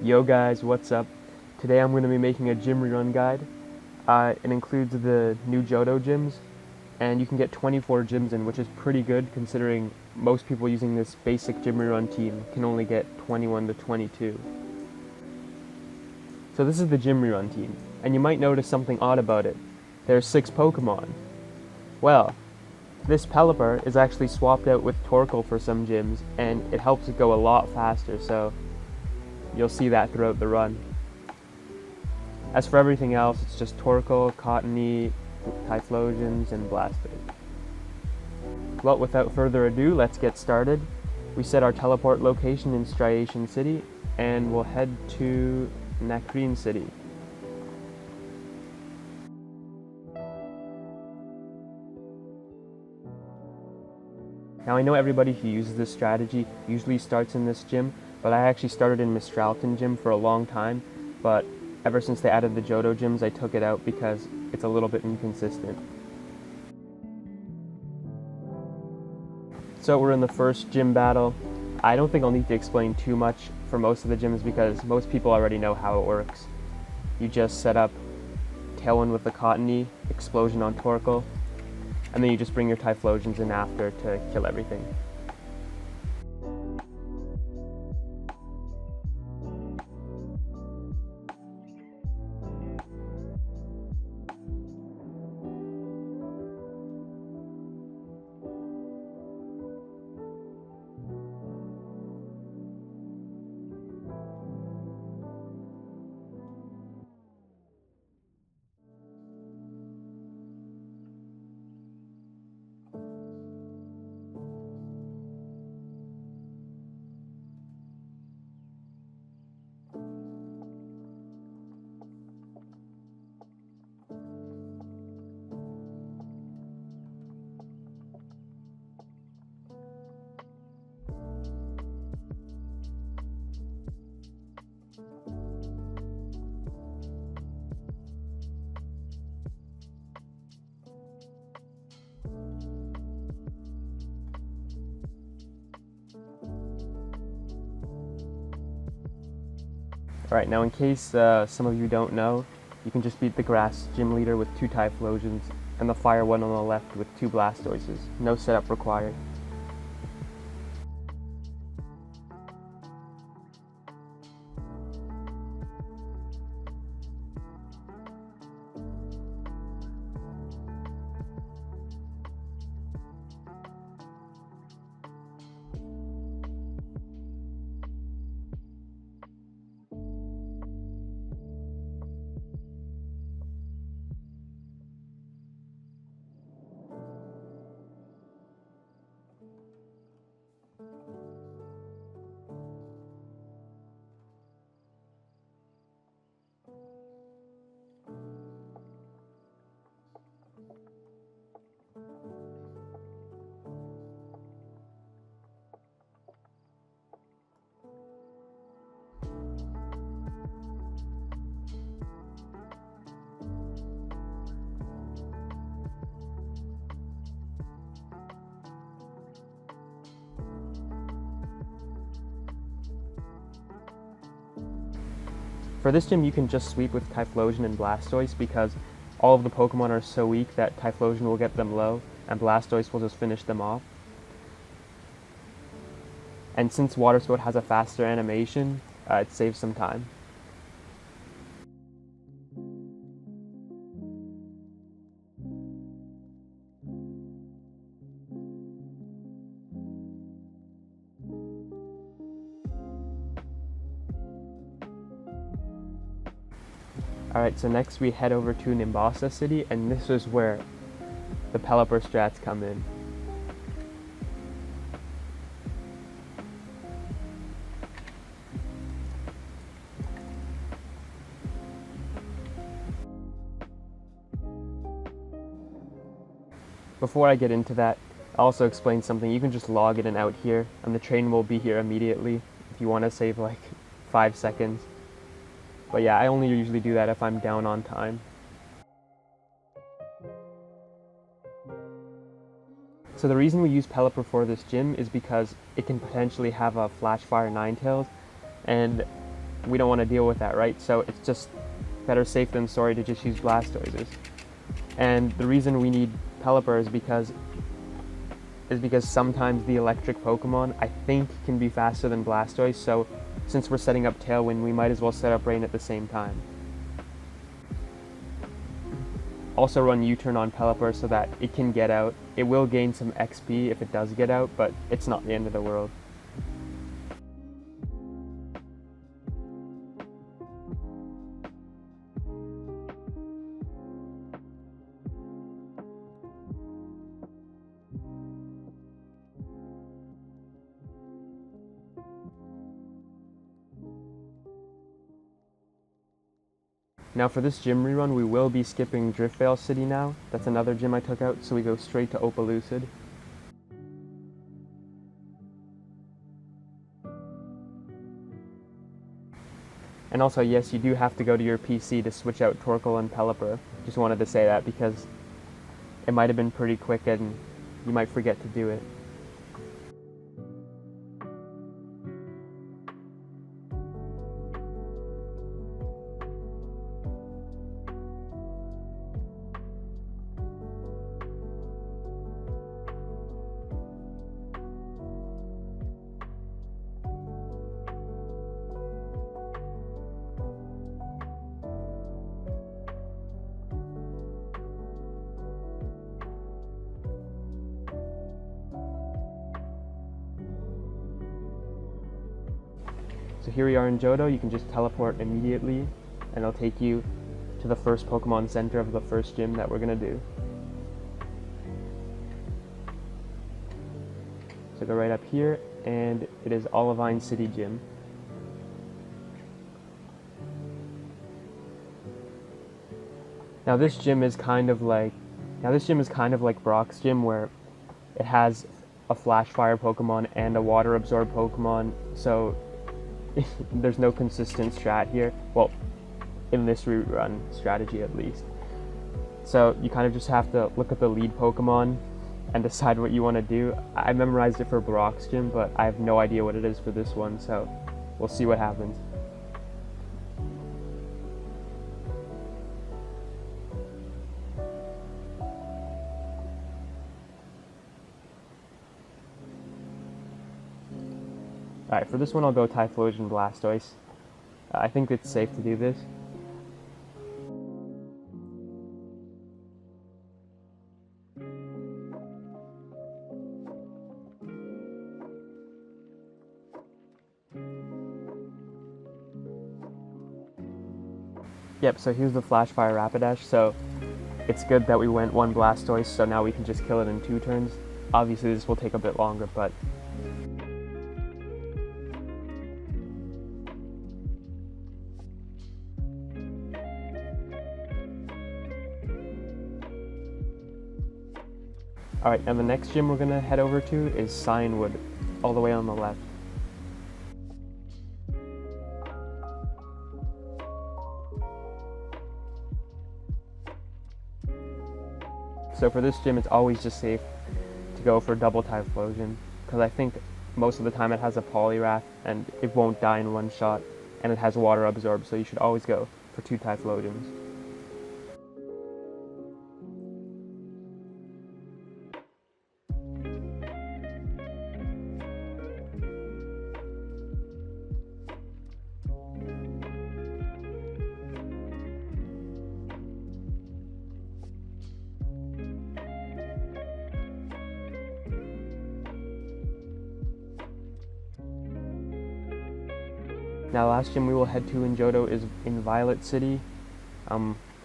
Yo guys, what's up? Today I'm going to be making a gym rerun guide. It includes the new Johto gyms, and you can get 24 gyms in, which is pretty good considering most people using this basic gym rerun team can only get 21 to 22. So this is the gym rerun team, and you might notice something odd about it. There's 6 Pokemon. Well, this Pelipper is actually swapped out with Torkoal for some gyms, and it helps it go a lot faster, so you'll see that throughout the run. As for everything else, it's just Torkoal, Cottony, Typhlosions, and Blastoise. Well, without further ado, let's get started. We set our teleport location in Striation City, and we'll head to Nacrene City. Now I know everybody who uses this strategy usually starts in this gym, but I actually started in Mistralton gym for a long time, but ever since they added the Johto gyms I took it out because it's a little bit inconsistent. So we're in the first gym battle. I don't think I'll need to explain too much for most of the gyms because most people already know how it works. You just set up Tailwind with the Cottony, Explosion on Torkoal, and then you just bring your Typhlosions in after to kill everything. Alright, now in case some of you don't know, you can just beat the grass gym leader with 2 Typhlosions and the fire one on the left with 2 Blastoises. No setup required. For this gym, you can just sweep with Typhlosion and Blastoise because all of the Pokemon are so weak that Typhlosion will get them low, and Blastoise will just finish them off. And since Water Spout has a faster animation, it saves some time. Alright, so next we head over to Nimbasa City, and this is where the Pelipper strats come in. Before I get into that, I'll also explain something. You can just log in and out here, and the train will be here immediately if you want to save like 5 seconds. But yeah, I only usually do that if I'm down on time. So the reason we use Pelipper for this gym is because it can potentially have a Flash Fire Ninetales, and we don't want to deal with that, right? So it's just better safe than sorry to just use Blastoises. And the reason we need Pelipper is because sometimes the electric Pokemon, I think, can be faster than Blastoise, so since we're setting up Tailwind, we might as well set up Rain at the same time. Also run U-turn on Pelipper so that it can get out. It will gain some XP if it does get out, but it's not the end of the world. Now for this gym rerun, we will be skipping Driftvale City now. That's another gym I took out, so we go straight to Opelucid. And also, yes, you do have to go to your PC to switch out Torkoal and Pelipper. Just wanted to say that because it might have been pretty quick and you might forget to do it. So here we are in Johto. You can just teleport immediately and it'll take you to the first Pokemon Center of the first gym that we're going to do. So go right up here and it is Olivine City Gym. Now this gym is kind of like Brock's gym, where it has a Flash Fire Pokemon and a Water Absorb Pokemon, so there's no consistent strat here. Well, in this rerun strategy at least. So you kind of just have to look at the lead Pokemon and decide what you want to do. I memorized it for Brock's gym, but I have no idea what it is for this one, so we'll see what happens. Alright, for this one I'll go Typhlosion Blastoise. I think it's safe to do this. Yep, so here's the Flash Fire Rapidash, so it's good that we went one Blastoise, so now we can just kill it in 2 turns. Obviously this will take a bit longer, but alright, and the next gym we're going to head over to is Cianwood, all the way on the left. So for this gym, it's always just safe to go for double Typhlosion, because I think most of the time it has a Poliwrath, and it won't die in one shot, and it has Water Absorb, so you should always go for 2 Typhlosions. Now, last gym we will head to in Johto is in Violet City.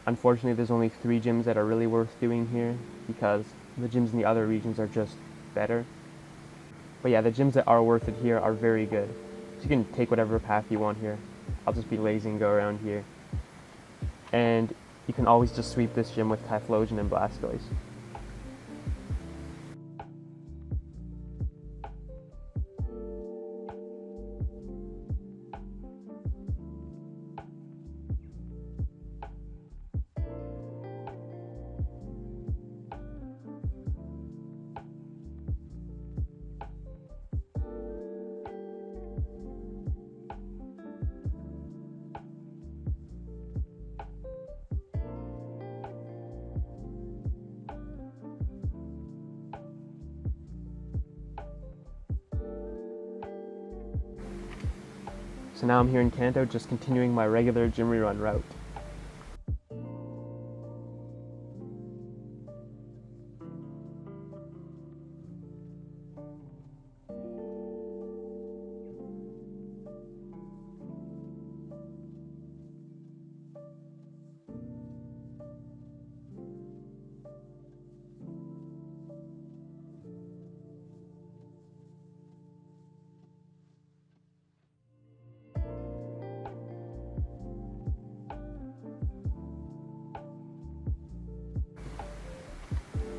Unfortunately, there's only 3 gyms that are really worth doing here, because the gyms in the other regions are just better. But yeah, the gyms that are worth it here are very good. So you can take whatever path you want here. I'll just be lazy and go around here. And you can always just sweep this gym with Typhlosion and Blastoise. So now I'm here in Kanto, just continuing my regular gym rerun route.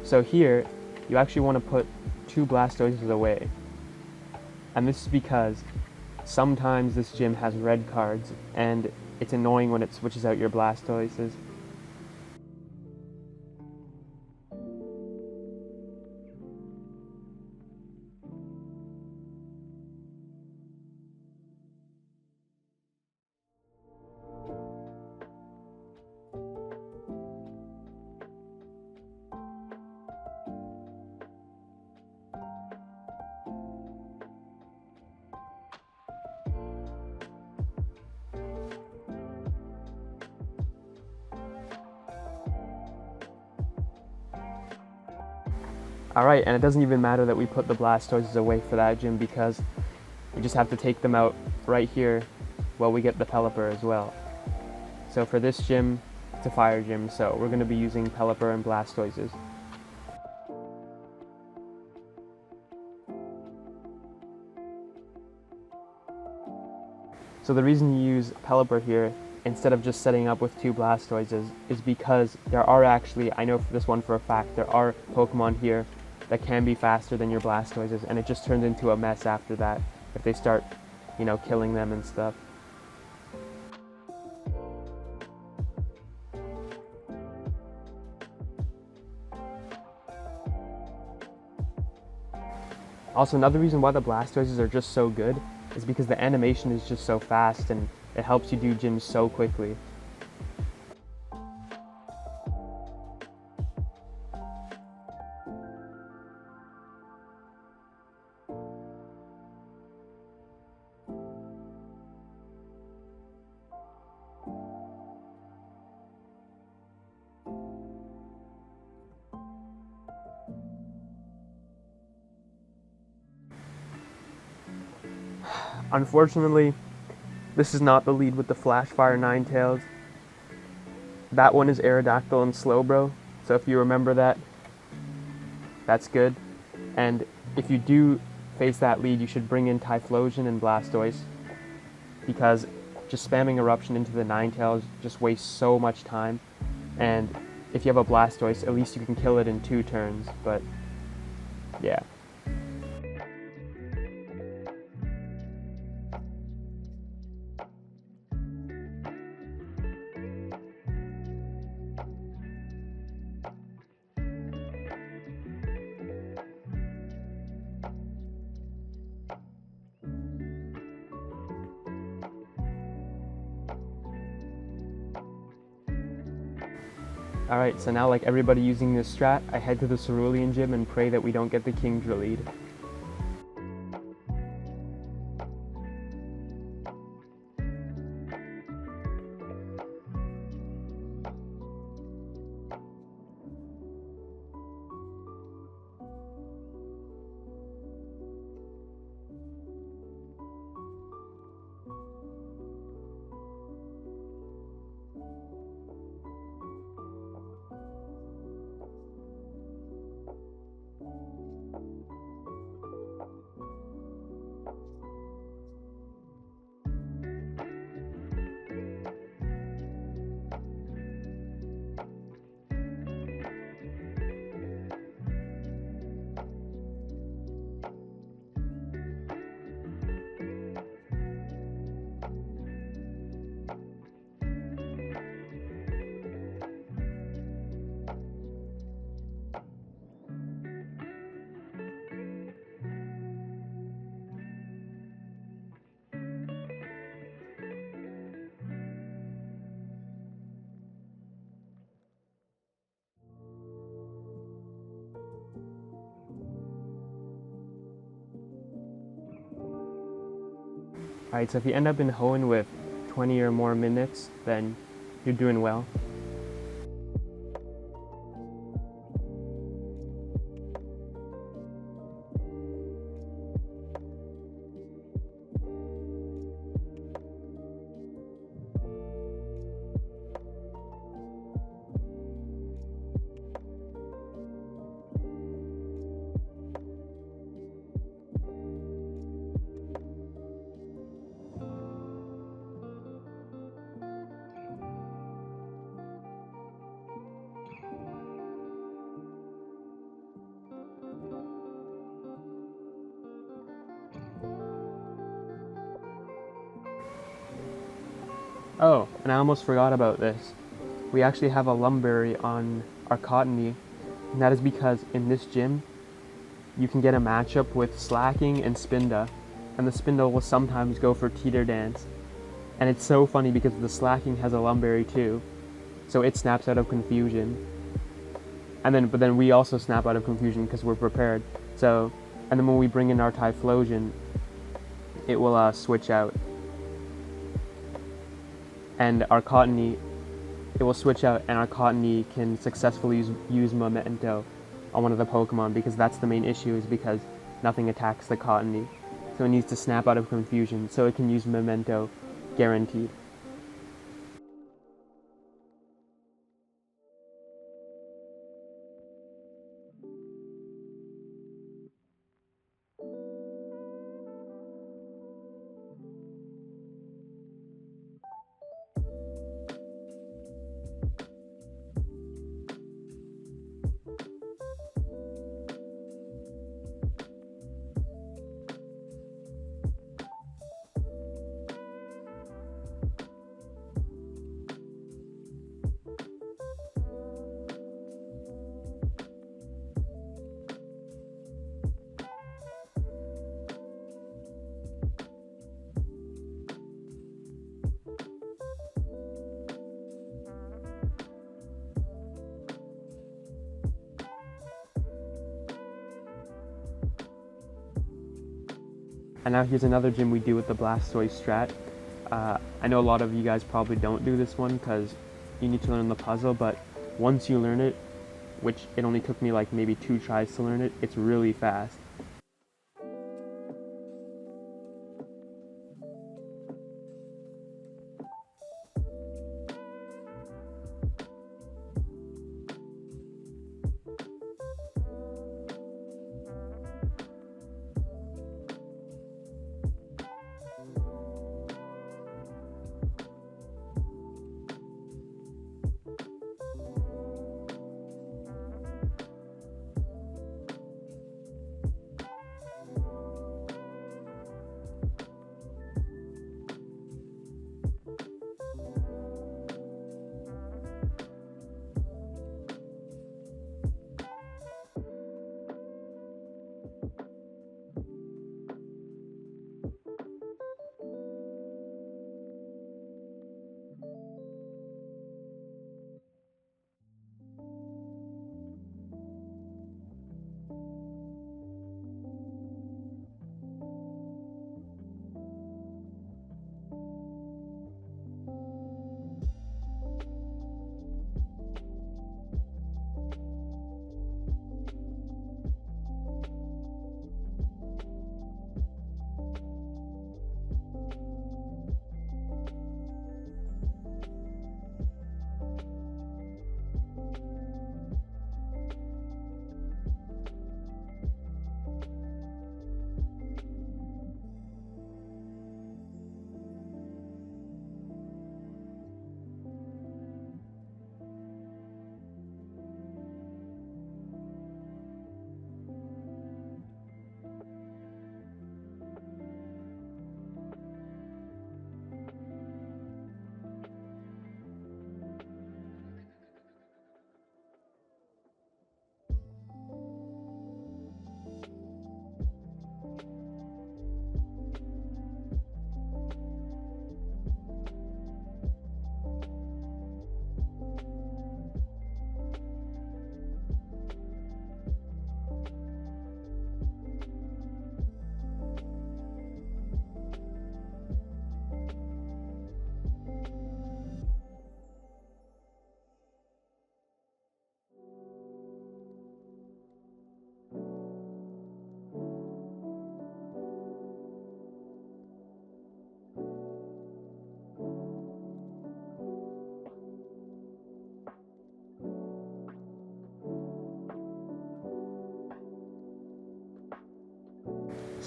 So here, you actually want to put 2 Blastoises away. And this is because sometimes this gym has red cards, and it's annoying when it switches out your Blastoises. Alright, and it doesn't even matter that we put the Blastoises away for that gym because we just have to take them out right here while we get the Pelipper as well. So for this gym, it's a fire gym, so we're going to be using Pelipper and Blastoises. So the reason you use Pelipper here instead of just setting up with 2 Blastoises is because there are actually, I know for this one for a fact, there are Pokemon here that can be faster than your Blastoises, and it just turns into a mess after that if they start, killing them and stuff. Also, another reason why the Blastoises are just so good is because the animation is just so fast and it helps you do gyms so quickly. Unfortunately, this is not the lead with the Flashfire Ninetales. That one is Aerodactyl and Slowbro, so if you remember that, that's good. And if you do face that lead, you should bring in Typhlosion and Blastoise, because just spamming Eruption into the Ninetales just wastes so much time. And if you have a Blastoise, at least you can kill it in 2 turns, but yeah. Alright, so now like everybody using this strat, I head to the Cerulean gym and pray that we don't get the Kingdra lead. Alright, so if you end up in Hoenn with 20 or more minutes, then you're doing well. Oh, and I almost forgot about this. We actually have a Lumberry on our Cottony, and that is because in this gym, you can get a matchup with Slacking and Spinda, and the Spinda will sometimes go for Teeter Dance. And it's so funny because the Slacking has a Lumberry too, so it snaps out of confusion. But then we also snap out of confusion because we're prepared. So, and then when we bring in our Typhlosion, it will switch out. And our Cottony, it will switch out, and our Cottony can successfully use Memento on one of the Pokemon, because that's the main issue, is because nothing attacks the Cottony. So it needs to snap out of confusion, so it can use Memento guaranteed. And now here's another gym we do with the Blastoise strat. I know a lot of you guys probably don't do this one because you need to learn the puzzle, but once you learn it, which it only took me like maybe 2 tries to learn it, it's really fast.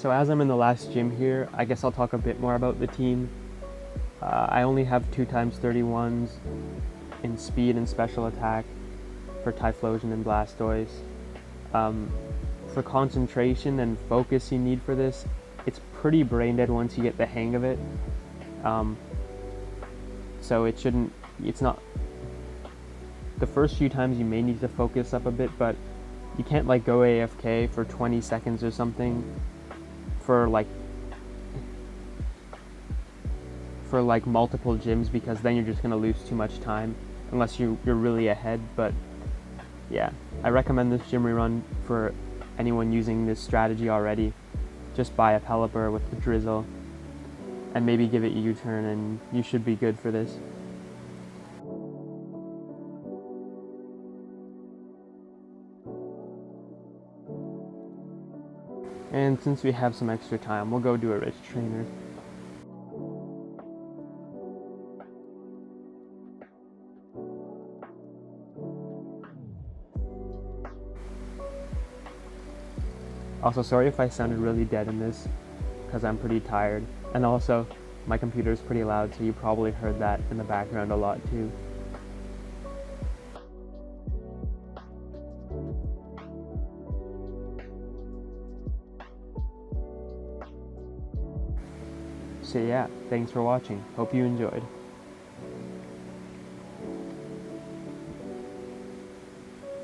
So as I'm in the last gym here, I guess I'll talk a bit more about the team. I only have 2x31s in speed and special attack for Typhlosion and Blastoise. For concentration and focus you need for this, it's pretty brain dead once you get the hang of it. So it's not, the first few times you may need to focus up a bit, but you can't like go AFK for 20 seconds or something for like multiple gyms, because then you're just going to lose too much time unless you're really ahead. But yeah, I recommend this gym rerun for anyone using this strategy already. Just buy a Pelipper with the Drizzle and maybe give it a U-turn and you should be good for this. And since we have some extra time, we'll go do a Rich Trainer. Also, sorry if I sounded really dead in this, because I'm pretty tired. And also, my computer is pretty loud, so you probably heard that in the background a lot too. So yeah, thanks for watching. Hope you enjoyed.